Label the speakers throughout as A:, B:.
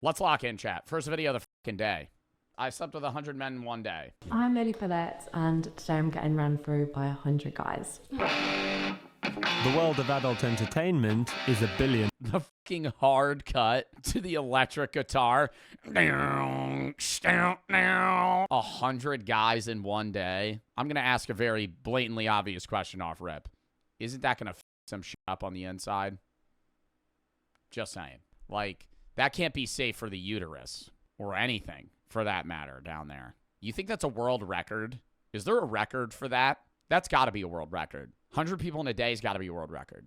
A: Let's lock in, chat. First video of the fucking day. I slept with 100 men in one day.
B: I'm Lily Phillips, and today I'm getting run through by 100 guys.
C: The world of adult entertainment is a billion.
A: The fucking hard cut to the electric guitar. 100 guys in one day. I'm going to ask a very blatantly obvious question off rip. Isn't that going to f some shit up on the inside? Just saying. Like, that can't be safe for the uterus or anything for that matter down there. You think that's a world record? Is there a record for that? That's got to be a world record. 100 people in a day has got to be a world record.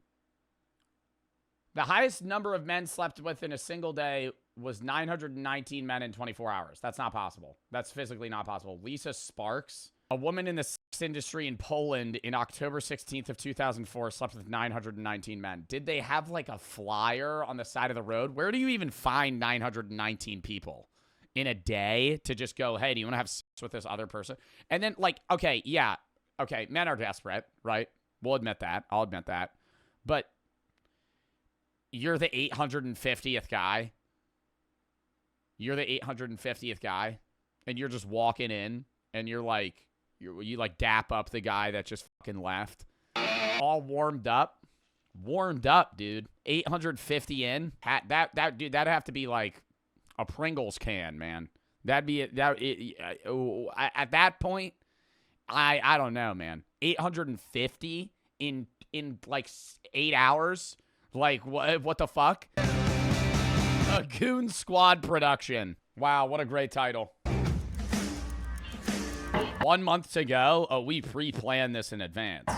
A: The highest number of men slept with in a single day was 919 men in 24 hours. That's not possible. That's physically not possible. Lisa Sparks, a woman in the sex industry in Poland in October 16th of 2004, slept with 919 men. Did they have like a flyer on the side of the road? Where do you even find 919 people in a day to just go, hey, do you want to have sex with this other person? And then like, okay, yeah. Okay, men are desperate, right? We'll admit that. I'll admit that. But you're the 850th guy. You're the 850th guy. And you're just walking in. And you're like, you like dap up the guy that just fucking left. All warmed up. Warmed up, dude. 850 in. Dude, that'd have to be like a Pringles can, man. That'd be, at that point, I don't know, man. 850 in like 8 hours? Like, what the fuck? A Goon Squad production. Wow, what a great title. 1 month to go? Oh, we pre-planned this in advance.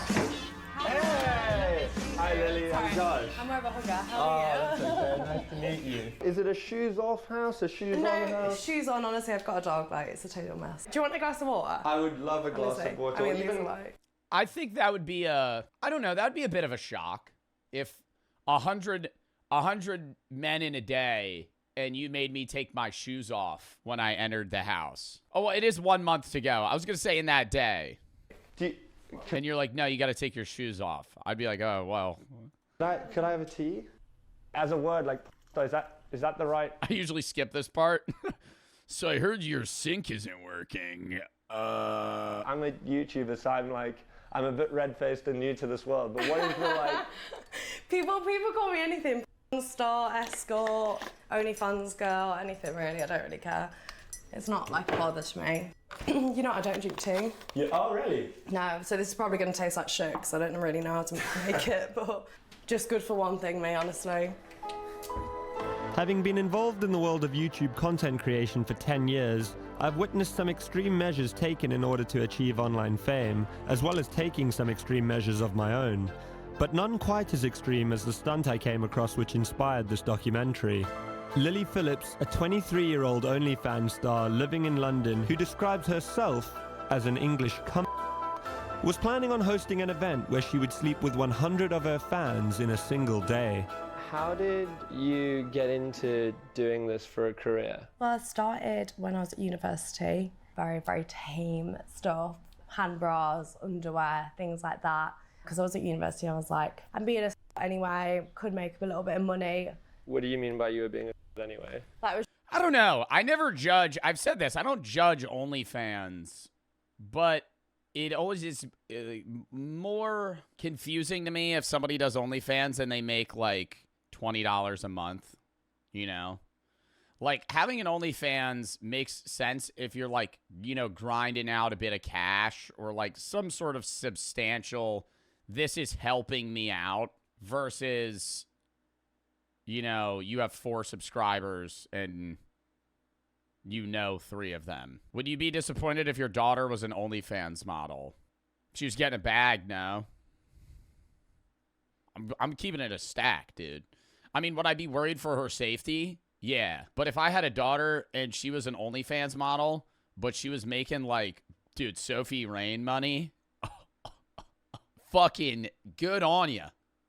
D: Hey! Hi, Lily. I'm Josh.
E: I'm more of a hooker. How are you?
D: Okay. Nice to meet you. Is it a shoes off house, a shoes on house?
E: Shoes on. Honestly, I've got a dog. Like, it's a total mess. Do you want a glass of water?
D: I would love a glass of water.
E: I mean, even like...
A: I think that would be I don't know, that would be a bit of a shock if 100 men in a day and you made me take my shoes off when I entered the house. Oh, well, it is 1 month to go. I was going to say in that day. And you're like, no, you got to take your shoes off. I'd be like, oh, well.
D: Could I have a tea? As a word, like, is that the right?
A: I usually skip this part. So I heard your sink isn't working.
D: I'm a YouTuber, so I'm a bit red-faced and new to this world. But what is the like?
E: People call me anything. Star, escort, OnlyFans girl, anything really. I don't really care. It's not like a bother to me. You know, I don't drink tea.
D: Yeah. Oh, really?
E: No. So this is probably going to taste like shit because I don't really know how to make it. But just good for one thing, me, honestly.
C: Having been involved in the world of YouTube content creation for 10 years, I've witnessed some extreme measures taken in order to achieve online fame, as well as taking some extreme measures of my own. But none quite as extreme as the stunt I came across which inspired this documentary. Lily Phillips, a 23-year-old OnlyFans star living in London who describes herself as an English was planning on hosting an event where she would sleep with 100 of her fans in a single day.
D: How did you get into doing this for a career?
E: Well, I started when I was at university. Very, very tame stuff. Hand bras, underwear, things like that. Because I was at university and I was like, I'm being a anyway, could make a little bit of money.
D: What do you mean by you were being a anyway?
E: That was
A: I don't know. I never judge. I've said this. I don't judge OnlyFans, but it always is more confusing to me if somebody does OnlyFans and they make like $20 a month, you know? Like, having an OnlyFans makes sense if you're like, you know, grinding out a bit of cash or like some sort of substantial, this is helping me out versus, you know, you have 4 subscribers and you know 3 of them. Would you be disappointed if your daughter was an OnlyFans model? She was getting a bag, no? I'm keeping it a stack, dude. I mean, would I be worried for her safety? Yeah. But if I had a daughter and she was an OnlyFans model, but she was making like, dude, Sophie Rain money, fucking good on you.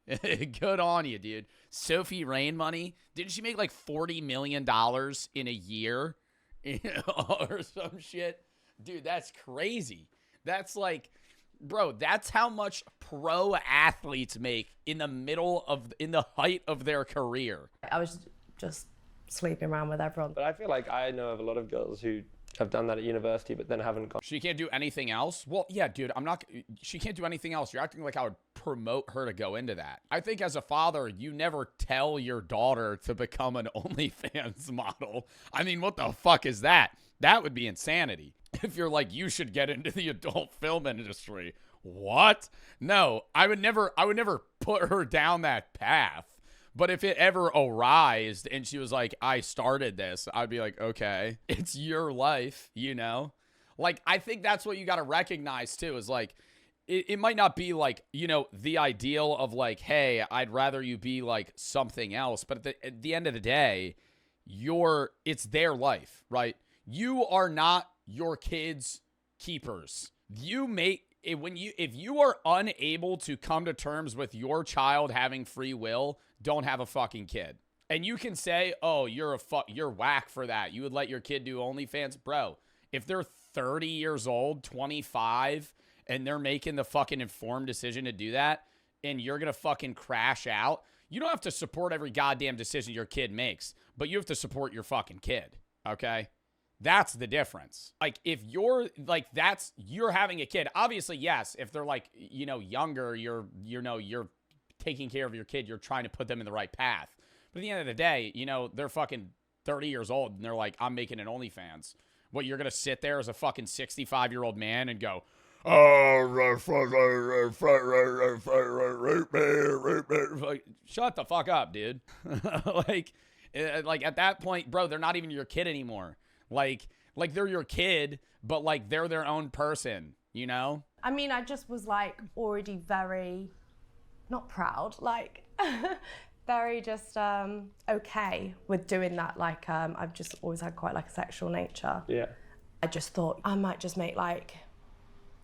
A: Good on you, dude. Sophie Rain money. Didn't she make like $40 million in a year or some shit? Dude, that's crazy. That's like, bro, that's how much pro athletes make in the height of their career.
E: I was just sleeping around with everyone.
D: But I feel like I know of a lot of girls who have done that at university, but then haven't gone.
A: She can't do anything else? Well, yeah, dude, she can't do anything else. You're acting like I would promote her to go into that. I think as a father, you never tell your daughter to become an OnlyFans model. I mean, what the fuck is that? That would be insanity. If you're like, you should get into the adult film industry. What? No, I would never put her down that path. But if it ever arised and she was like, I started this, I'd be like, okay, it's your life, you know? Like, I think that's what you got to recognize too, is like, it might not be like, you know, the ideal of like, hey, I'd rather you be like something else. But at the end of the day, it's their life, right? You are not your kids' keepers. If you are unable to come to terms with your child having free will, don't have a fucking kid. And you can say, oh, you're whack for that. You would let your kid do OnlyFans. Bro, if they're 30 years old, 25, and they're making the fucking informed decision to do that, and you're going to fucking crash out, you don't have to support every goddamn decision your kid makes, but you have to support your fucking kid, okay? That's the difference. Like, if you're like, you're having a kid. Obviously, yes, if they're like, you know, younger, you're taking care of your kid, you're trying to put them in the right path. But at the end of the day, you know, they're fucking 30 years old and they're like, I'm making an OnlyFans. What, you're going to sit there as a fucking 65-year-old man and go, like, shut the fuck up, dude. like at that point, bro, they're not even your kid anymore. Like they're your kid, but like they're their own person, you know?
E: I mean, I just was like already very, not proud, like very just okay with doing that. Like I've just always had quite like a sexual nature.
D: Yeah.
E: I just thought I might just make like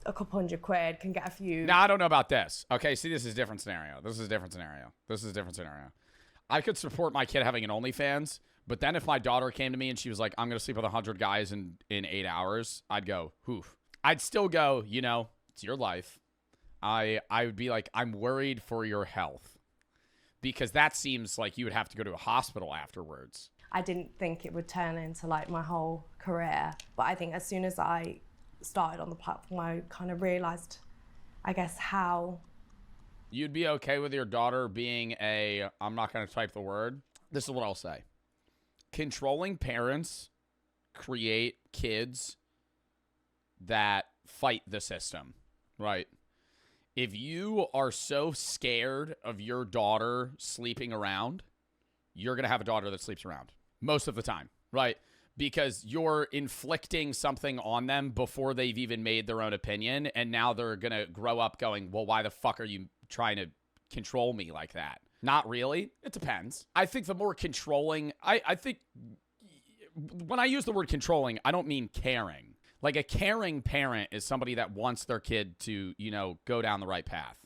E: a couple £100, can get a few.
A: Now, I don't know about this. Okay, see, this is a different scenario. I could support my kid having an OnlyFans, but then if my daughter came to me and she was like, I'm going to sleep with 100 guys in 8 hours, I'd go, oof. I'd still go, you know, it's your life. I would be like, I'm worried for your health, because that seems like you would have to go to a hospital afterwards.
E: I didn't think it would turn into like my whole career, but I think as soon as I started on the platform, I kind of realized, I guess, how.
A: You'd be okay with your daughter being I'm not going to type the word. This is what I'll say. Controlling parents create kids that fight the system, right? If you are so scared of your daughter sleeping around, you're going to have a daughter that sleeps around most of the time, right? Because you're inflicting something on them before they've even made their own opinion, and now they're going to grow up going, well, why the fuck are you trying to control me like that? Not really. It depends. I think the more controlling, I think when I use the word controlling, I don't mean caring. Like, a caring parent is somebody that wants their kid to, you know, go down the right path.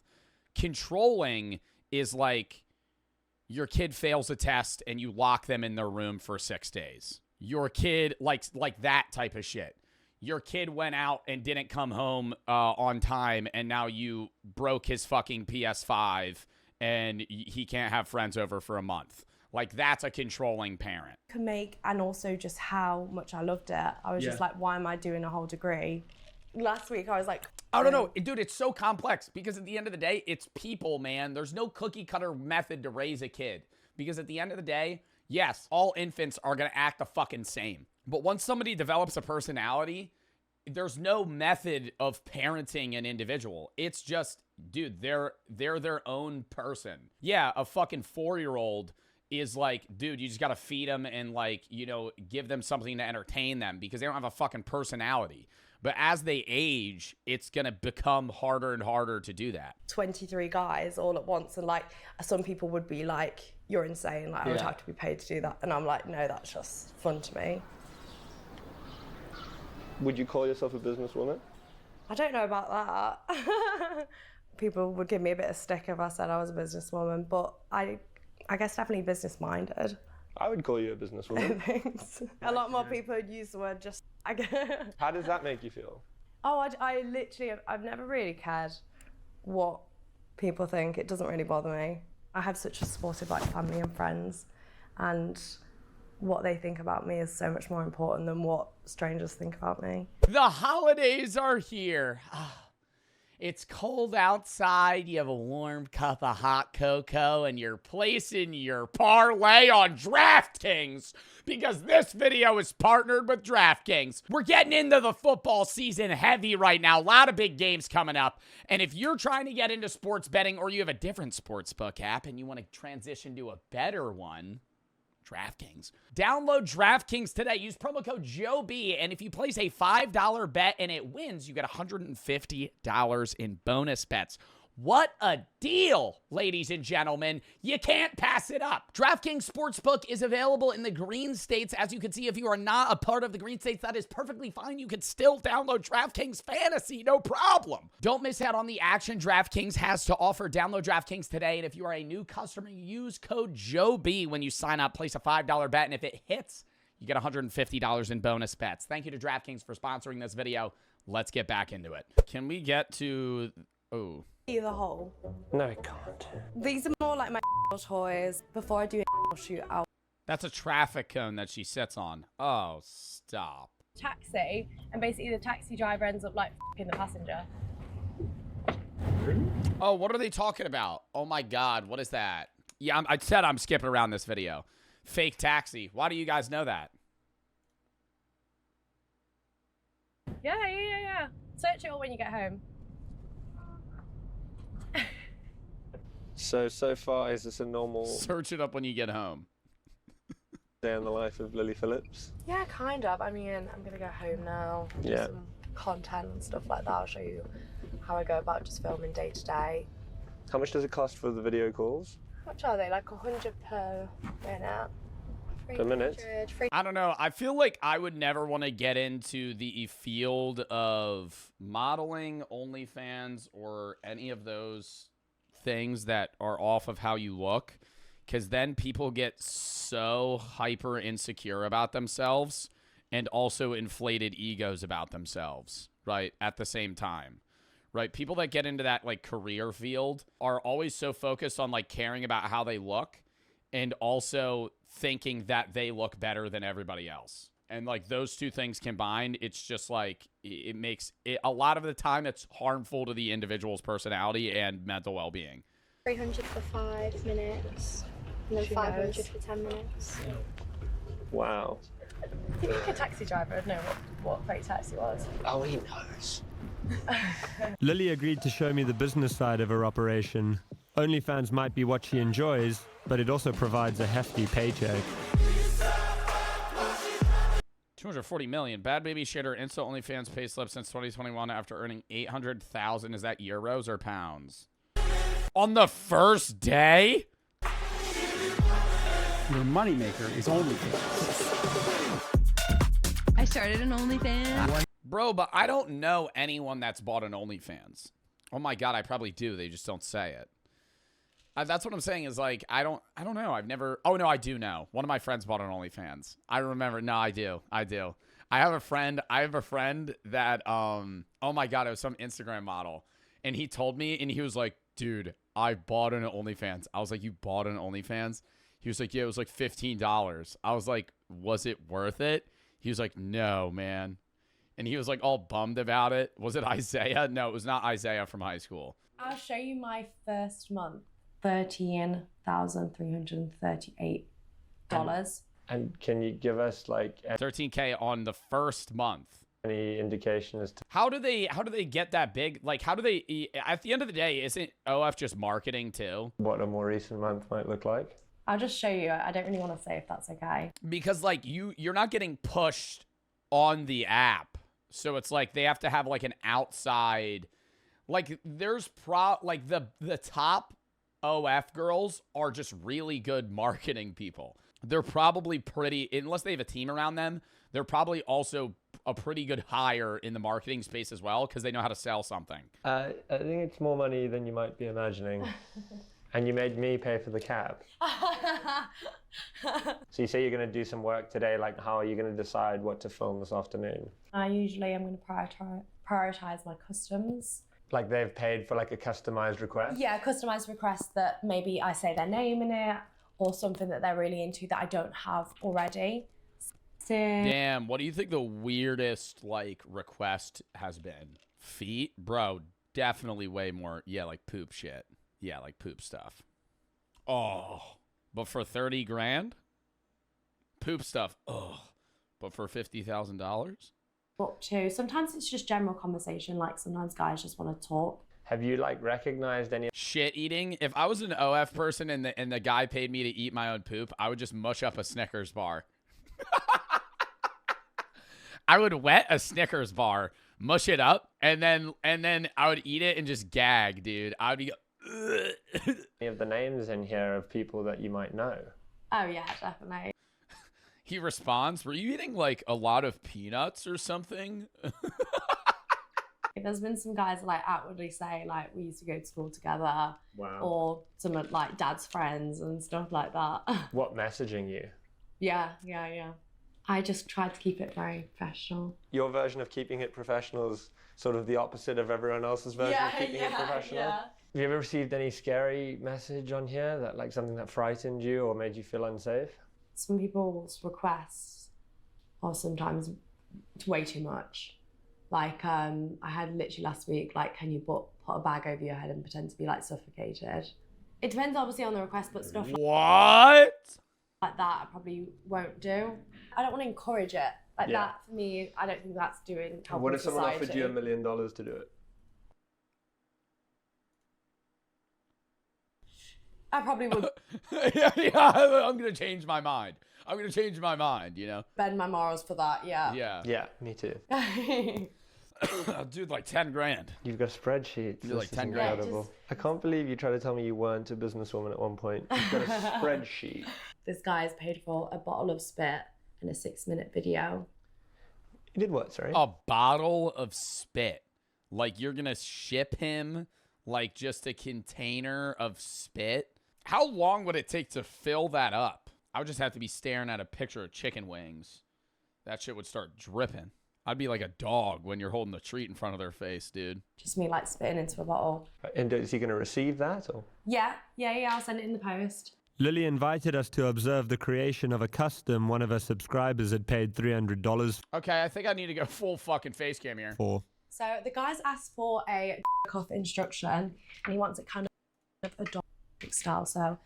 A: Controlling is like your kid fails a test and you lock them in their room for 6 days. Your kid, like that type of shit. Your kid went out and didn't come home on time, and now you broke his fucking PS5 and he can't have friends over for a month. Like, that's a controlling parent.
E: And also just how much I loved it. I was just like, why am I doing a whole degree? Last week I was like,
A: I don't know, dude, it's so complex, because at the end of the day, it's people, man. There's no cookie cutter method to raise a kid, because at the end of the day, yes, all infants are going to act the fucking same. But once somebody develops a personality, there's no method of parenting an individual. It's just, dude, they're their own person. Yeah, a fucking 4-year-old is like, dude, you just got to feed them and, like, you know, give them something to entertain them, because they don't have a fucking personality. But as they age, it's going to become harder and harder to do that.
E: 23 guys all at once, and like some people would be like, you're insane, like I would have to be paid to do that. And I'm like, no, that's just fun to me.
D: Would you call yourself a businesswoman?
E: I don't know about that. People would give me a bit of stick if I said I was a businesswoman, but I guess definitely business-minded.
D: I would call you a businesswoman.
E: Thanks. A lot more people would use the word just, I guess.
D: How does that make you feel?
E: Oh, I literally, I've never really cared what people think. It doesn't really bother me. I have such a supportive, like, family and friends, and what they think about me is so much more important than what strangers think about me.
A: The holidays are here. It's cold outside. You have a warm cup of hot cocoa and you're placing your parlay on DraftKings because this video is partnered with DraftKings. We're getting into the football season heavy right now. A lot of big games coming up. And if you're trying to get into sports betting or you have a different sportsbook app and you want to transition to a better one, DraftKings. Download DraftKings today. Use promo code JOEB, and if you place a $5 bet and it wins, you get $150 in bonus bets. What a deal, ladies and gentlemen. You can't pass it up. DraftKings Sportsbook is available in the green states. As you can see, if you are not a part of the green states, that is perfectly fine. You can still download DraftKings Fantasy, no problem. Don't miss out on the action DraftKings has to offer. Download DraftKings today, and if you are a new customer, use code JOEB when you sign up. Place a $5 bet, and if it hits, you get $150 in bonus bets. Thank you to DraftKings for sponsoring this video. Let's get back into it. Can we get to... Oh...
E: The hole.
D: No, I can't.
E: These are more like my toys. Before I do a shoot, I'll
A: That's a traffic cone that she sits on. Oh, stop.
E: taxi, and basically the taxi driver ends up like f***ing the passenger.
A: Oh, what are they talking about? Oh my God, what is that? Yeah, I said I'm skipping around this video. Fake taxi. Why do you guys know that?
E: Yeah. Search it all when you get home.
D: So far, is this a normal
A: Search it up when you get home.
D: day in the life of Lily Phillips?
E: Yeah, kind of. I mean, I'm gonna go home now. Do
D: Yeah.
E: some content and stuff like that. I'll show you how I go about just filming day to day.
D: How much does it cost for the video calls?
E: How much are they? Like 100 per minute.
D: Per minute?
E: 300,
A: I don't know. I feel like I would never want to get into the field of modeling, OnlyFans, or any of those things that are off of how you look, because then people get so hyper insecure about themselves and also inflated egos about themselves, right, at the same time, right? People that get into that like career field are always so focused on like caring about how they look and also thinking that they look better than everybody else. And like those two things combined, it's just like it makes it a lot of the time it's harmful to the individual's personality and mental well-being.
F: 300 for 5 minutes, and then 500 for 10 minutes.
D: Wow.
E: I think a taxi driver would know what fake taxi was.
G: Oh, he knows.
C: Lily agreed to show me the business side of her operation. OnlyFans might be what she enjoys, but it also provides a hefty paycheck.
A: 240 million. Bad Baby shared her Insta OnlyFans payslip since 2021 after earning 800,000. Is that euros or pounds? On the first day?
H: Your moneymaker is OnlyFans.
I: I started an OnlyFans.
A: Bro, but I don't know anyone that's bought an OnlyFans. Oh my God, I probably do. They just don't say it. That's what I'm saying is like, I don't know. I've never, oh no, I do know. One of my friends bought an OnlyFans. I remember. No, I do. I have a friend that, oh my God, it was some Instagram model. And he told me, and he was like, dude, I bought an OnlyFans. I was like, you bought an OnlyFans? He was like, yeah, it was like $15. I was like, was it worth it? He was like, no, man. And he was like all bummed about it. Was it Isaiah? No, it was not Isaiah from high school.
E: I'll show you my first month. $13,338.
D: And can you give us like
A: $13K on the first month.
D: any indication as to
A: How do they get that big? Like, how do they, at the end of the day, isn't OF just marketing too?
D: what a more recent month might look like?
E: I'll just show you. I don't really want to say if that's okay.
A: Because like you're not getting pushed on the app. So it's like they have to have like an outside, like there's like the top OF girls are just really good marketing people. They're probably pretty, unless they have a team around them, they're probably also a pretty good hire in the marketing space as well because they know how to sell something.
D: I think it's more money than you might be imagining. And you made me pay for the cab. So you say you're going to do some work today. Like, how are you going to decide what to film this afternoon?
E: Usually I'm going to prioritize my customs.
D: Like they've paid for like a customized request?
E: Yeah, customized requests that maybe I say their name in it, or something that they're really into that I don't have already. So,
A: Damn, what do you think the weirdest, like, request has been? Feet? Bro, definitely way more. Yeah, like poop shit. Yeah, like poop stuff. Oh, but for 30 grand? Poop stuff. Oh, but for $50,000?
E: up to, sometimes it's just general conversation, like sometimes guys just want to talk.
D: Have you like recognized any?
A: Shit eating. If I was an OF person and the guy paid me to eat my own poop, I would just mush up a Snickers bar. I would wet a Snickers bar, mush it up, and then I would eat it and just gag, dude. I would be
D: Any of the names in here of people that you might know?
E: Oh yeah, definitely.
A: He responds, "Were you eating like a lot of peanuts or something?"
E: There's been some guys like outwardly say like we used to go to school together,
D: Wow.
E: or some of like dad's friends and stuff like that.
D: What messaging you?
E: Yeah. I just tried to keep it very professional.
D: Your version of keeping it professional is sort of the opposite of everyone else's version of keeping it professional.
E: Yeah.
D: Have you ever received any scary message on here that like something that frightened you or made you feel unsafe?
E: Some people's requests are sometimes way too much. Like I had literally last week, like, can you put a bag over your head and pretend to be like suffocated? It depends obviously on the request, but stuff
A: What?
E: like that I probably won't do. I don't want to encourage it. Like that for me, I don't think that's doing helping
D: What if someone
E: society.
D: offered you $1 million to do it?
E: I probably would
A: I'm gonna change my mind. I'm gonna change my mind. You know.
E: bend my morals for that. Yeah.
A: Yeah.
D: Yeah, me too.
A: Dude, like 10 grand.
D: You've got spreadsheets.
A: You're like
D: This is
A: 10 grand.
D: incredible. I can't believe you tried to tell me you weren't a businesswoman at one point. You've got a spreadsheet.
E: This guy's paid for a bottle of spit and a 6-minute video.
D: You did what, sorry?
A: A bottle of spit. Like you're gonna ship him like just a container of spit. How long would it take to fill that up? I would just have to be staring at a picture of chicken wings. That shit would start dripping. I'd be like a dog when you're holding the treat in front of their face, dude.
E: Just me like spitting into a bottle.
D: And is he going to receive that? Or?
E: Yeah, I'll send it in the post.
C: Lily invited us to observe the creation of a custom one of her subscribers had paid $300
A: Okay, I think I need to go full fucking face cam here.
C: for.
E: So the guy's asked for a off instruction and he wants it kind of a dog style. So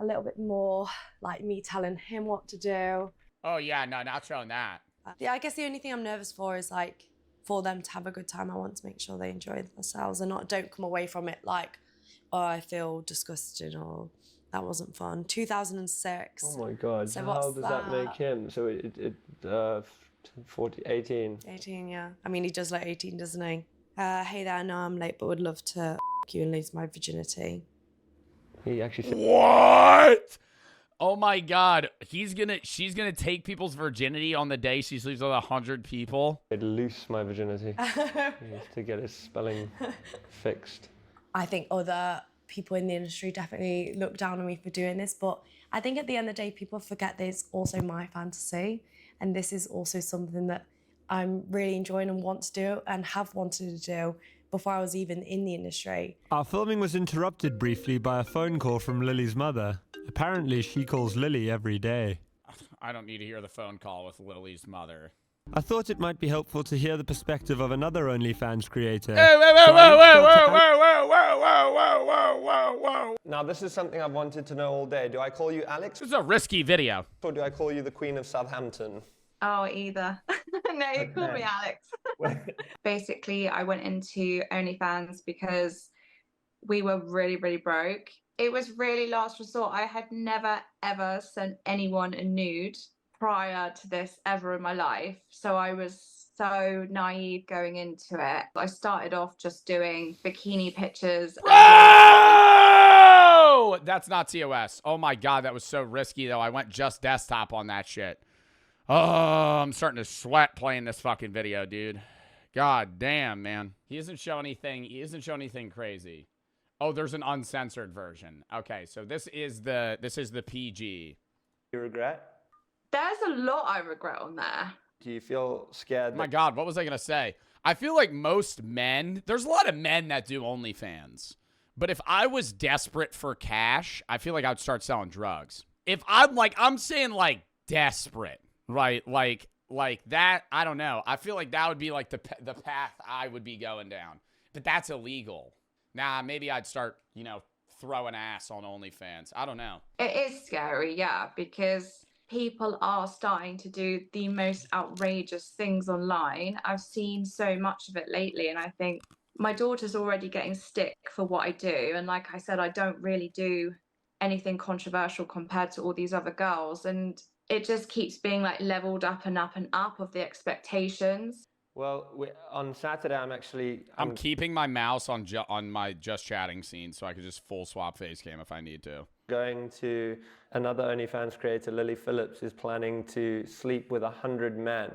E: a little bit more like me telling him what to do.
A: Oh yeah, no, not showing that.
E: Yeah, I guess the only thing I'm nervous for is like for them to have a good time. I want to make sure they enjoy themselves and don't come away from it like, oh, I feel disgusted or that wasn't fun. 2006.
D: Oh my God.
E: So
D: how
E: what's
D: does that make him? So 18.
E: 18, yeah. I mean, he does like 18, doesn't he? Hey there, I know I'm late, but would love to you and lose my virginity.
D: He actually said,
A: What? Oh my God. She's gonna take people's virginity on the day she sleeps with 100 people.
D: I'd loose my virginity to get his spelling fixed.
E: I think other people in the industry definitely look down on me for doing this, but I think at the end of the day, people forget that it's also my fantasy. And this is also something that I'm really enjoying and want to do and have wanted to do before I was even in the industry.
C: Our filming was interrupted briefly by a phone call from Lily's mother. Apparently, she calls Lily every day.
A: I don't need to hear the phone call with Lily's mother.
C: I thought it might be helpful to hear the perspective of another OnlyFans creator.
A: Whoa.
D: Now, this is something I've wanted to know all day. Do I call you Alex
A: This is a risky video.
D: or do I call you the Queen of Southampton?
G: Oh, either. No, you call me Alex. Basically, I went into OnlyFans because we were really, really broke. It was really last resort. I had never, ever sent anyone a nude prior to this ever in my life. So I was so naive going into it. I started off just doing bikini pictures.
A: Oh! That's not TOS. Oh my God, that was so risky though. I went just desktop on that shit. Oh, I'm starting to sweat playing this fucking video, dude. God damn, man. He doesn't show anything crazy. Oh, there's an uncensored version. Okay, so this is the PG.
D: You regret?
G: There's a lot I regret on there.
D: Do you feel scared?
A: Oh my God, what was I gonna say? I feel like most men, there's a lot of men that do OnlyFans. But if I was desperate for cash, I feel like I'd start selling drugs. if I'm saying like desperate, right? Like that, I don't know. I feel like that would be like the path I would be going down. But that's illegal. Nah, maybe I'd start, throwing ass on OnlyFans. I don't know.
G: It is scary, yeah, because people are starting to do the most outrageous things online. I've seen so much of it lately, and I think my daughter's already getting stick for what I do. And like I said, I don't really do anything controversial compared to all these other girls. And it just keeps being like leveled up and up and up of the expectations.
D: Well, on Saturday,
A: I'm keeping my mouse on my just chatting scene so I could just full swap face cam if I need to.
D: Going to another OnlyFans creator, Lily Phillips, is planning to sleep with 100 men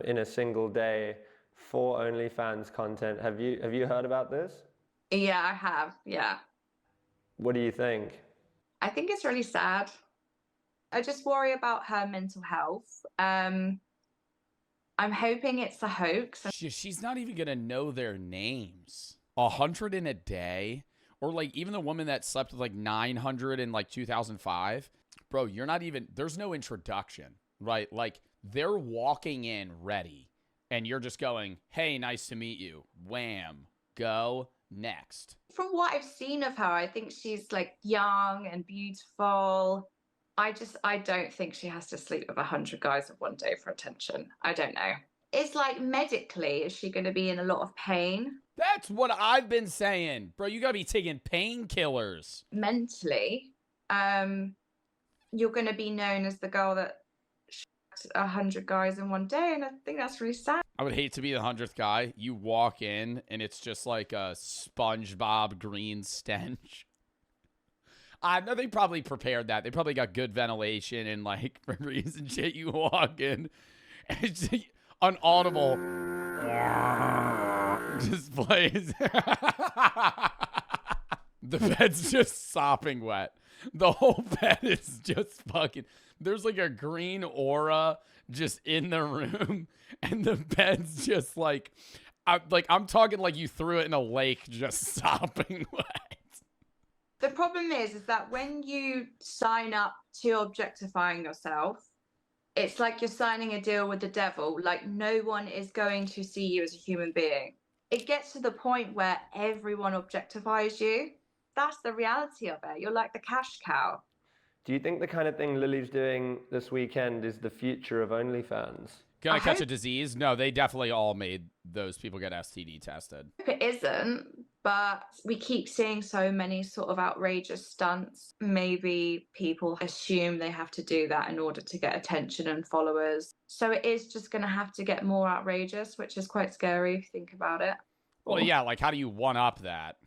D: in a single day for OnlyFans content. Have you heard about this?
G: Yeah, I have. Yeah.
D: What do you think?
G: I think it's really sad. I just worry about her mental health. I'm hoping it's a hoax.
A: She's not even going to know their names. 100 in a day? Or like even the woman that slept with like 900 in like 2005? Bro, you're not even, there's no introduction, right? Like they're walking in ready and you're just going, hey, nice to meet you. Wham, go, next.
G: From what I've seen of her, I think she's like young and beautiful. I don't think she has to sleep with 100 guys in one day for attention. I don't know. It's like medically, is she going to be in a lot of pain?
A: That's what I've been saying. Bro, you got to be taking painkillers.
G: Mentally, you're going to be known as the girl that shot 100 guys in one day. And I think that's really sad.
A: I would hate to be the 100th guy. You walk in and it's just like a SpongeBob green stench. I know they probably prepared that. They probably got good ventilation and like memories and shit. You walk in, and it's an audible just plays. The bed's just sopping wet. The whole bed is just fucking. There's like a green aura just in the room, and the bed's just like, I'm talking like you threw it in a lake, just sopping wet.
G: The problem is that when you sign up to objectifying yourself, it's like you're signing a deal with the devil. Like no one is going to see you as a human being. It gets to the point where everyone objectifies you. That's the reality of it. You're like the cash cow.
D: Do you think the kind of thing Lily's doing this weekend is the future of OnlyFans?
A: Gonna catch a disease? No, they definitely all made those people get STD tested.
G: It isn't, but we keep seeing so many sort of outrageous stunts. Maybe people assume they have to do that in order to get attention and followers. So it is just going to have to get more outrageous, which is quite scary if you think about it.
A: Well, yeah, like how do you one-up that?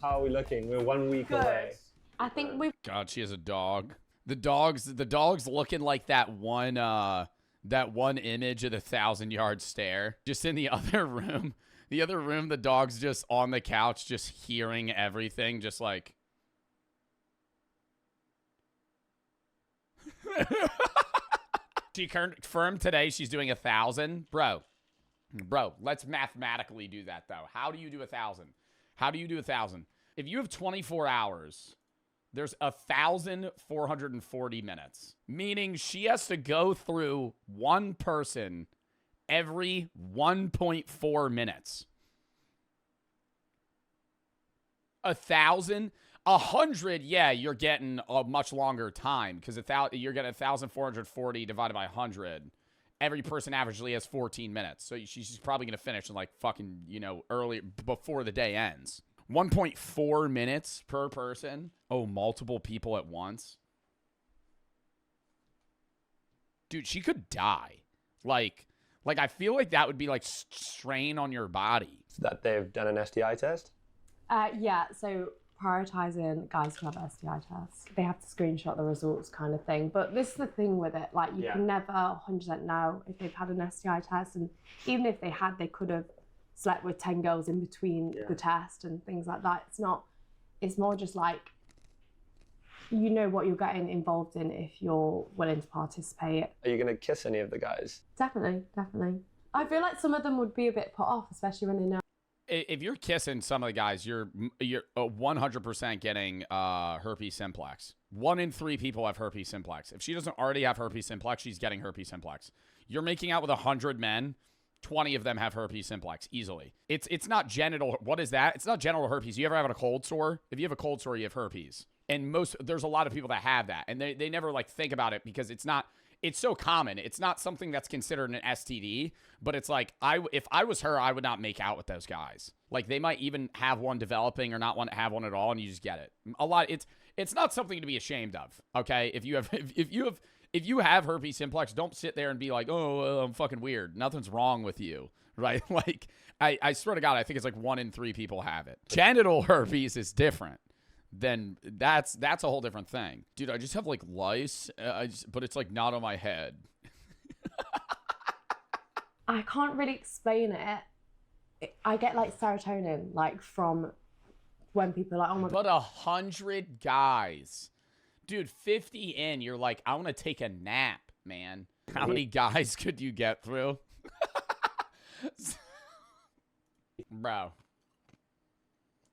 D: How are we looking? We're 1 week away.
E: I think we've...
A: God, she has a dog. The dog's looking like that one image of the 1,000-yard stare. Just in the other room. The other room, the dog's just on the couch, just hearing everything, just like. She confirmed today she's doing 1,000. Bro, let's mathematically do that, though. How do you do 1,000? How do you do 1,000? If you have 24 hours... There's 1,440 minutes, meaning she has to go through one person every 1.4 minutes. 1,000, 100, yeah, you're getting a much longer time because you're getting 1,440 divided by 100. Every person averagely has 14 minutes, so she's probably gonna finish in like fucking early before the day ends. 1.4 minutes per person. Oh, multiple people at once. Dude, she could die. Like I feel like that would be like strain on your body.
D: That they've done an STI test?
E: Yeah, so prioritizing guys who have STI tests. They have to screenshot the results kind of thing. But this is the thing with it. Like you can never 100% know if they've had an STI test. And even if they had, they could have slept with 10 girls in between the test and things like that. It's more just like, you know what you're getting involved in if you're willing to participate.
D: Are you going to kiss any of the guys?
E: Definitely. I feel like some of them would be a bit put off, especially when they know.
A: if you're kissing some of the guys, you're 100% getting herpes simplex. 1 in 3 people have herpes simplex. If she doesn't already have herpes simplex, she's getting herpes simplex. You're making out with 100 men. 20 of them have herpes simplex easily. It's not genital. What is that? It's not genital herpes. You ever have a cold sore? If you have a cold sore, you have herpes. And there's a lot of people that have that, and they never like think about it because it's so common. It's not something that's considered an STD, but it's like if I was her, I would not make out with those guys. Like they might even have one developing or not want to have one at all, and you just get it. A lot. It's not something to be ashamed of. Okay, if you have herpes simplex, don't sit there and be like, oh, I'm fucking weird. Nothing's wrong with you, right? Like I swear to God, I think it's like 1 in 3 people have it. Genital herpes is different. Then that's a whole different thing. Dude, I just have like lice, but it's like not on my head.
E: I can't really explain it. I get like serotonin, like from when people are like, oh my God.
A: But 100 guys. Dude, 50 in, you're like, I want to take a nap, man. How many guys could you get through? Bro.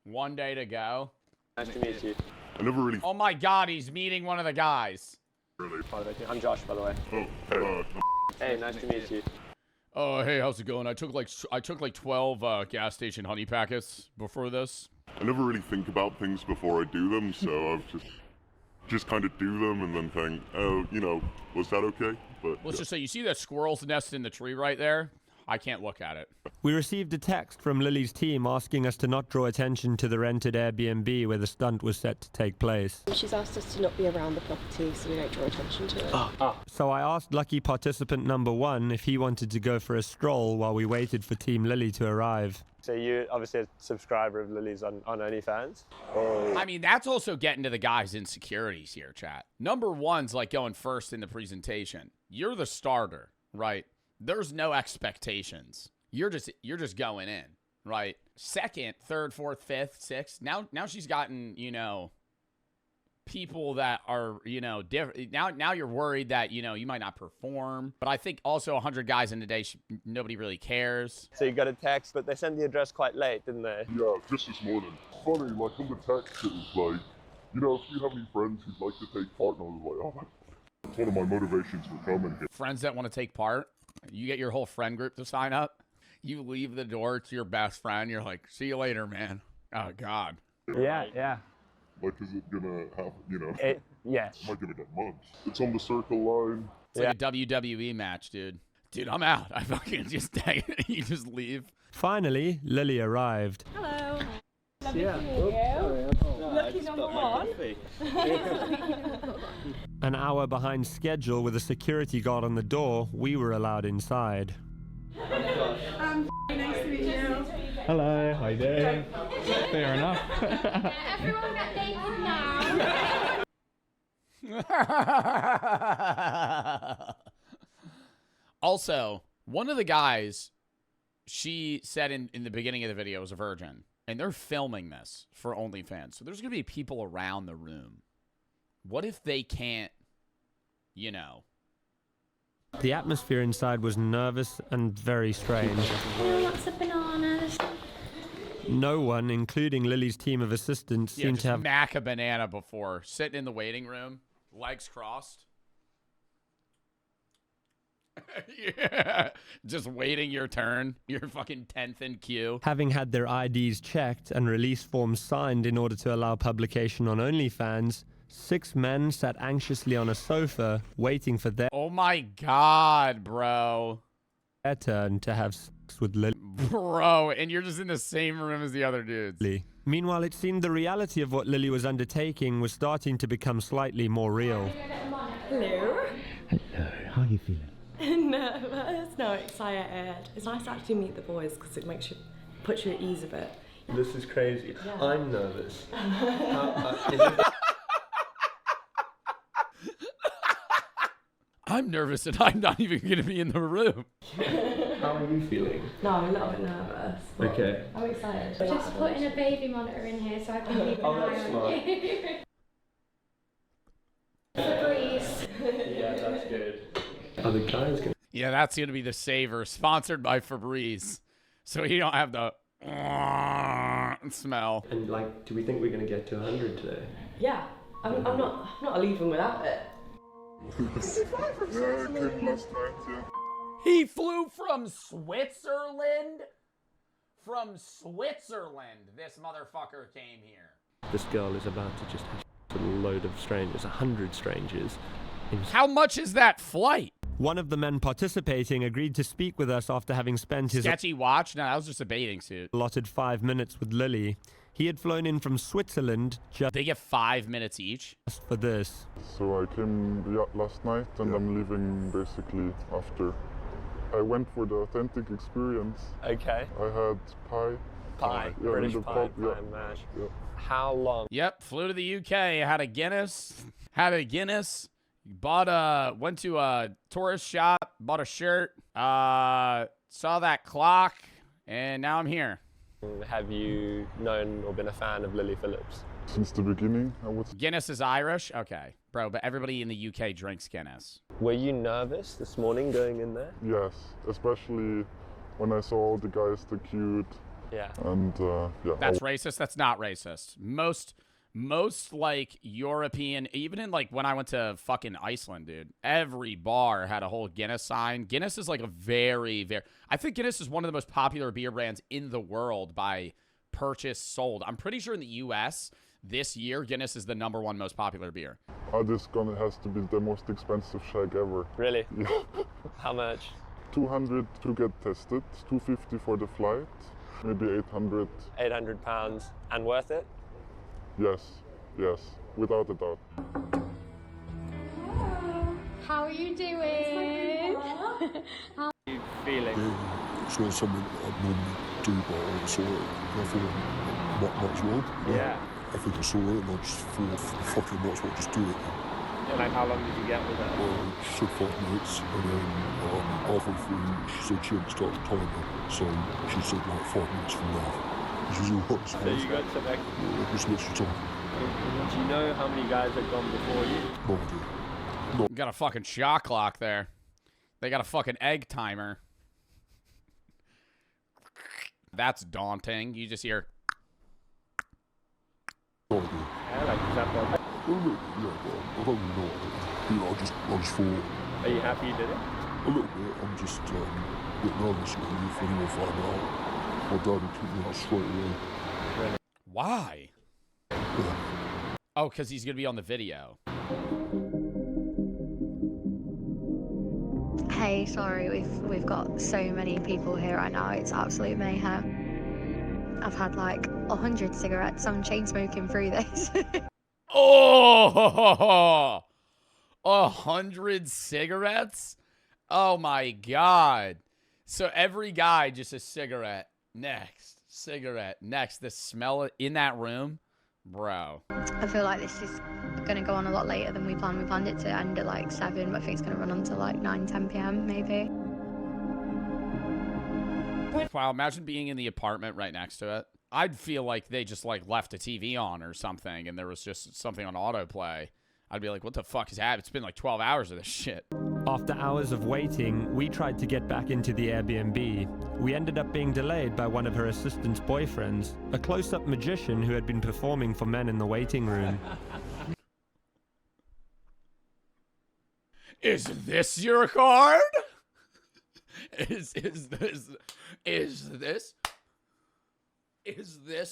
A: 1 day to go.
D: Nice to meet you.
J: I never really.
A: Oh my God, he's meeting one of the guys.
J: Really?
D: I'm Josh, by the way.
J: Oh,
D: hey, nice to meet you.
A: Oh, hey, how's it going? I took like 12 gas station honey packets before this.
J: I never really think about things before I do them, so I've just kind of do them and then think, oh, you know, was that okay? But
A: let's just say, you see that squirrel's nest in the tree right there? I can't look at it.
C: We received a text from Lily's team asking us to not draw attention to the rented Airbnb where the stunt was set to take place.
F: She's asked us to not be around the property so we don't draw attention to it.
C: So I asked lucky participant number 1 if he wanted to go for a stroll while we waited for Team Lily to arrive.
D: So you're obviously a subscriber of Lily's on OnlyFans?
A: I mean, that's also getting to the guys' insecurities here, chat. Number 1's like going first in the presentation. You're the starter, right? There's no expectations. You're just going in, right? Second, third, fourth, fifth, sixth. Now she's gotten, you know, people that are, you know, different. Now you're worried that, you know, you might not perform. But I think also 100 guys in a day, nobody really cares.
D: So you got a text, but they sent the address quite late, didn't they?
J: yeah, just this morning. Funny, like on the text, it was like, you know, if you have any friends who'd like to take part, and I was like, oh, that's one of my motivations for coming here.
A: Friends that want to take part. You get your whole friend group to sign up. You leave the door to your best friend. You're like, see you later, man. Oh, God.
D: Yeah.
J: Like, is it gonna happen, you know?
D: Yes.
J: Am I gonna get mugged? It's on the circle line.
A: It's like a WWE match, dude. Dude, I'm out. I fucking just you just leave.
C: Finally, Lily arrived.
F: Hello. Lovely to meet you. Lucky number 1.
C: An hour behind schedule with a security guard on the door, we were allowed inside.
F: Nice to meet you.
K: Hello, how you doing? Fair enough.
F: Everyone get naked now.
A: Also, one of the guys, she said in the beginning of the video, was a virgin. And they're filming this for OnlyFans. So there's going to be people around the room. What if they can't, you know?
C: The atmosphere inside was nervous and very strange.
F: Lots of bananas.
C: No one, including Lily's team of assistants, seemed to have
A: smack a banana before. Sitting in the waiting room, legs crossed. Yeah. Just waiting your turn. Your fucking 10th in queue.
C: having had their IDs checked and release forms signed in order to allow publication on OnlyFans. 6 men sat anxiously on a sofa, waiting for their
A: Oh my God, bro.
C: turn to have sex with Lily.
A: Bro, and you're just in the same room as the other dudes.
C: Meanwhile, it seemed the reality of what Lily was undertaking was starting to become slightly more real.
E: Hello.
K: Hello, how are you feeling?
E: Nervous. No, excited. It's nice to actually meet the boys because it puts you at ease a bit.
D: This is crazy.
E: Yeah.
D: I'm nervous.
A: I'm nervous and I'm not even going to be in the room.
D: How are you feeling?
E: No, I'm a little bit nervous.
D: Okay.
E: I'm excited.
F: Just putting a baby monitor in here so I can keep an eye on you. Febreze.
D: Yeah, that's good. Are the guys gonna...
A: Yeah, that's going to be the saver. Sponsored by Febreze. So you don't have to Smell.
D: And like, do we think we're going to get to 100 today?
B: Yeah, I'm not leaving without it.
A: He flew from Switzerland? From Switzerland, this motherfucker came here.
C: This girl is about to just have a load of strangers, 100 strangers.
A: How much is that flight?
C: One of the men participating agreed to speak with us after having spent his
A: Sketchy watch? No, that was just a bathing suit.
C: allotted 5 minutes with Lily. He had flown in from Switzerland just
A: They get 5 minutes each?
C: for this.
J: So I came last night and I'm leaving basically after. I went for the authentic experience.
D: Okay.
J: I had pie.
D: Pie.
J: Yeah,
D: British
J: with the
D: pie,
J: pie, yeah.
D: pie and mash.
J: Yeah.
D: How long?
A: Yep, flew to the UK, had a Guinness, went to a tourist shop, bought a shirt, saw that clock, and now I'm here.
D: Have you known or been a fan of Lily Phillips?
J: Since the beginning, I would say.
A: Guinness is Irish? Okay. Bro, but everybody in the UK drinks Guinness.
D: Were you nervous this morning going in there?
J: Yes, especially when I saw all the guys, the cute.
D: Yeah.
J: And yeah.
A: That's racist? That's not racist. Most like European, even in like when I went to fucking Iceland, dude, every bar had a whole Guinness sign. Guinness is like a very, I think Guinness is one of the most popular beer brands in the world by purchase sold. I'm pretty sure in the US this year, Guinness is the #1 most popular beer.
J: This gonna has to be the most expensive shag ever.
D: Really?
J: Yeah.
D: How much?
J: 200 to get tested, 250 for the flight, maybe 800.
D: £800 and worth it?
J: Yes, without a doubt.
F: How are you doing?
D: How are you feeling?
J: It's not something I'd normally do, but I saw it and I thought, not much wrong.
D: Yeah.
J: I think I saw it and I just thought, fucking might as well just do it.
D: And like, how long did you get with her?
J: She said 5 minutes, and then halfway through, she said she hadn't started the timer, so she said like 5 minutes from now. Which is all right.
D: So you got to like...
J: Yeah, just literally time.
D: Do you know how many guys had gone before you?
J: No idea.
A: You got a fucking shot clock there. They got a fucking egg timer. That's daunting. You just hear...
J: No idea.
D: Yeah, like, is that what...
J: Yeah, but I don't really know. You know, I just thought...
D: Are you happy you did it?
J: A little bit. I'm just a bit nervous really if anyone find out. My dad would kick me out straight away.
D: Really?
A: Why?
J: Yeah.
A: Oh, because he's going to be on the video.
F: Hey, sorry, we've got so many people here right now. It's absolute mayhem. I've had like 100 cigarettes. I'm chain smoking through this.
A: Oh, 100 cigarettes? Oh my God. So every guy just a cigarette. Next. Cigarette. Next. The smell in that room. Bro.
F: I feel like this is going to go on a lot later than we planned. We planned it to end at like 7, but I think it's going to run until like 9, 10 p.m. maybe.
A: Wow, imagine being in the apartment right next to it. I'd feel like they just like left a TV on or something and there was just something on autoplay. I'd be like, what the fuck is happening? It's been like 12 hours of this shit.
C: After hours of waiting, we tried to get back into the Airbnb. We ended up being delayed by one of her assistant's boyfriends, a close-up magician who had been performing for men in the waiting room.
A: Is this your card? Is this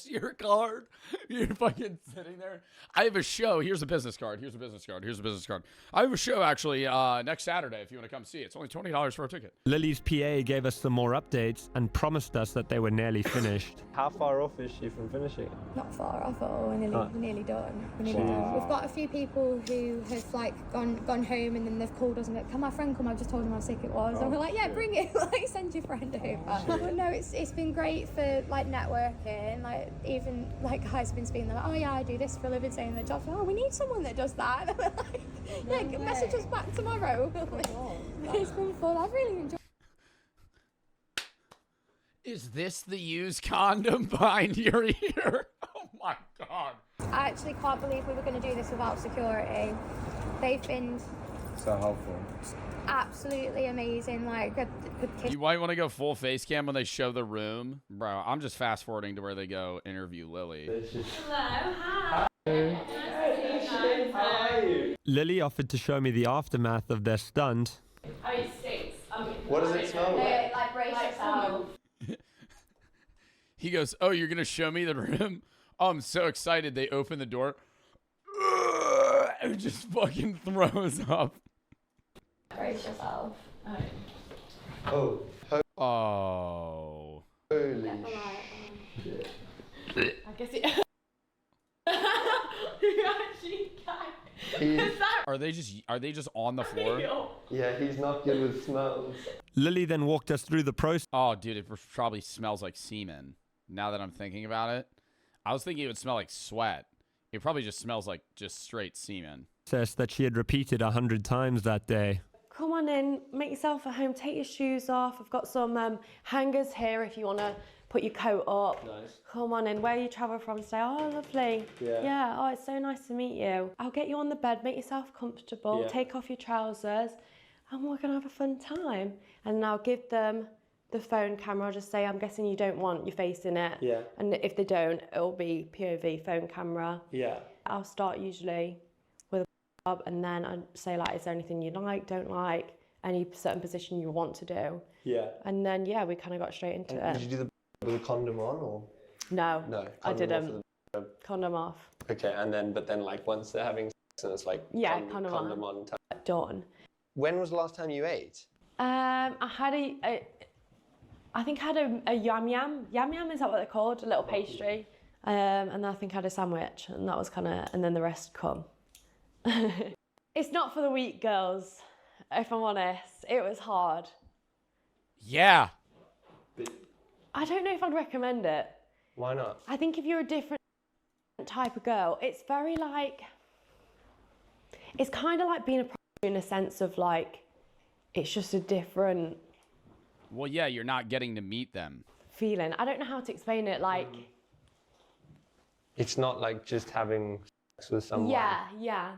A: your card? You're fucking sitting there. I have a show. Here's a business card. Here's a business card. Here's a business card. I have a show actually next Saturday if you want to come see it. It's only $20 for a ticket.
C: Lily's PA gave us some more updates and promised us that they were nearly finished.
D: How far off is she from finishing?
L: Not far off at all. We're nearly done. We're nearly done. We've got a few people who have like gone home and then they've called us and like, can my friend come? I've just told him how sick it was. And we're like, yeah, bring it. Like, send your friend over. But no, it's been great for like networking. Like even like guys have been speaking. They're like, oh yeah, I do this for a living, saying their jobs. Oh, we need someone that does that. And we're like, yeah, message us back tomorrow. It's been fun. I've really enjoyed.
A: Is this the used condom behind your ear? Oh my God.
L: I actually can't believe we were going to do this without security. They've been
D: So helpful.
L: Absolutely amazing. Like, good kiss.
A: You might want to go full face cam when they show the room. Bro, I'm just fast forwarding to where they go interview Lily.
M: Hello, hi.
D: How are you?
C: Lily offered to show me the aftermath of their stunt.
M: Oh, it stinks.
D: What does it smell like?
L: Like, brace yourself.
A: He goes, oh, you're going to show me the room? Oh, I'm so excited. They open the door. And just fucking throws up.
L: Brace yourself.
D: Oh.
A: Oh.
D: Holy
M: I guess it. You actually can.
A: Are they just on the floor?
D: Yeah, he's not good with smells.
C: Lily then walked us through the process.
A: Oh, dude, it probably smells like semen. Now that I'm thinking about it. I was thinking it would smell like sweat. It probably just smells like just straight semen.
C: That she had repeated 100 times that day.
E: Come on in, make yourself at home, take your shoes off. I've got some hangers here if you want to put your coat up.
D: Nice.
E: Come on in, where you travel from today? Oh, lovely.
D: Yeah.
E: Oh, it's so nice to meet you. I'll get you on the bed, make yourself comfortable, take off your trousers, and we're going to have a fun time. And then I'll give them the phone camera. I'll just say, I'm guessing you don't want your face in it.
D: Yeah.
E: And if they don't, it'll be POV phone camera.
D: Yeah.
E: I'll start usually with a and then I'd say, like, is there anything you like, don't like, any certain position you want to do?
D: Yeah.
E: And then, we kind of got straight into it.
D: Did you do the with a condom on or?
E: No, I
D: condom
E: didn't.
D: off
E: Condom off.
D: Okay, but then like once they're having sex and it's like
E: condom
D: on.
E: Done.
D: When was the last time you ate?
E: I think I had a yam yam. Yam yam, is that what they're called? A little pastry. And then I think I had a sandwich, and that was and then the rest come. It's not for the weak, girls, if I'm honest. It was hard.
A: Yeah.
E: I don't know if I'd recommend it.
D: Why not?
E: I think if you're a different type of girl, it's very it's kind of like being a prostitute in a sense of like, it's just a different...
A: Well, yeah, you're not getting to meet them.
E: Feeling. I don't know how to explain it, like...
D: It's not like just having sex with someone.
E: Yeah.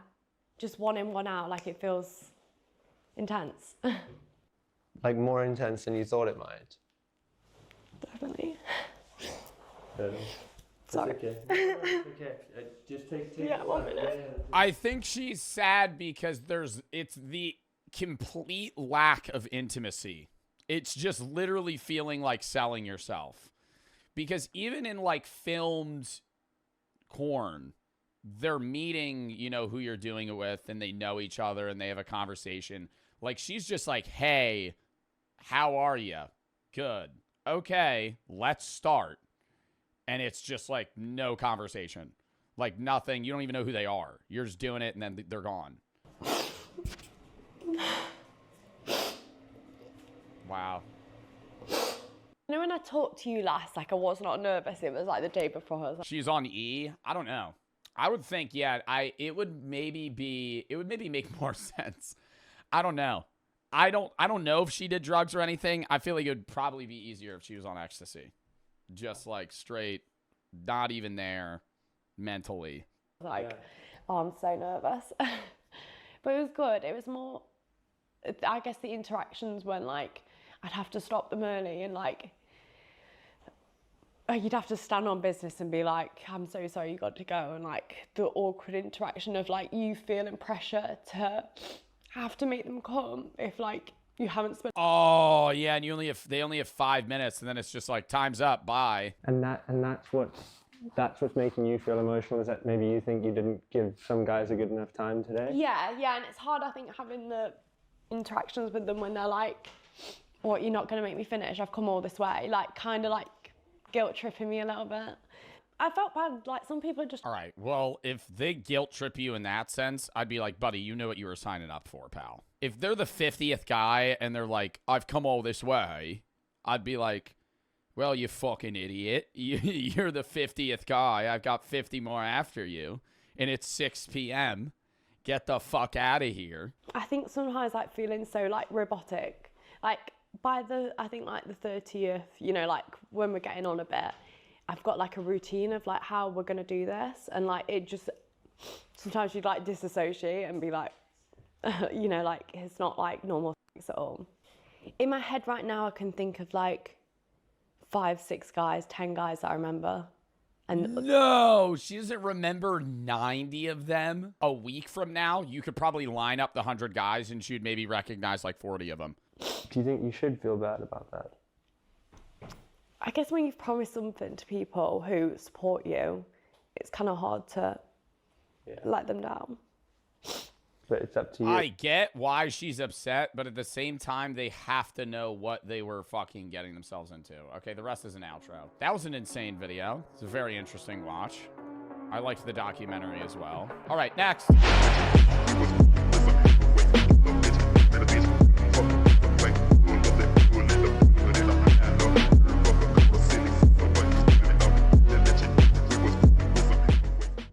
E: Just one in, one out, like it feels intense.
D: Like more intense than you thought it might.
E: Definitely.
D: Sorry. It's okay. Just take 1 minute.
A: I think she's sad because it's the complete lack of intimacy. It's just literally feeling like selling yourself. Because even in like filmed porn, they're meeting, who you're doing it with, and they know each other and they have a conversation. Like, she's just like, hey, how are you? Good. Okay, let's start. And it's just like no conversation. Like nothing. You don't even know who they are. You're just doing it and then they're gone. Wow.
E: When I talked to you last, like I was not nervous. It was like the day before. I was like,
A: she's on E. I don't know. I would think, it would maybe make more sense. I don't know. I don't know if she did drugs or anything. I feel like it would probably be easier if she was on ecstasy. Just like straight, not even there mentally.
E: Oh, I'm so nervous. But it was good. It was more, I guess the interactions when like, I'd have to stop them early and like, you'd have to stand on business and be like, I'm so sorry, you got to go. And like the awkward interaction of like you feeling pressure to have to make them come if like you haven't spent.
A: Oh yeah, and they only have 5 minutes, and then it's just like time's up, bye.
D: And that's what's making you feel emotional, is that maybe you think you didn't give some guys a good enough time today?
E: Yeah, and it's hard, I think, having the interactions with them when they're like, what, you're not going to make me finish? I've come all this way. Like, kind of like guilt tripping me a little bit. I felt bad, like some people just...
A: All right, well, if they guilt trip you in that sense, I'd be like, buddy, you know what you were signing up for, pal. If they're the 50th guy and they're like, I've come all this way, I'd be like, well, you fucking idiot. You're the 50th guy. I've got 50 more after you, and it's 6 p.m. Get the fuck out of here.
E: I think sometimes like feeling so like robotic, like by the 30th, like when we're getting on a bit, I've got like a routine of like how we're going to do this. And like, it just, sometimes you'd like disassociate and be like, You know, like, it's not like normal sex at all. In my head right now, I can think of like 5, 6 guys, 10 guys that I remember. And
A: no, she doesn't remember 90 of them. A week from now, you could probably line up the 100 guys and she'd maybe recognize like 40 of them.
D: Do you think you should feel bad about that?
E: I guess when you've promised something to people who support you, it's kind of hard to let them down.
D: But it's up to you.
A: I get why she's upset, but at the same time, they have to know what they were fucking getting themselves into. Okay, the rest is an outro. That was an insane video. It's a very interesting watch. I liked the documentary as well. All right, next.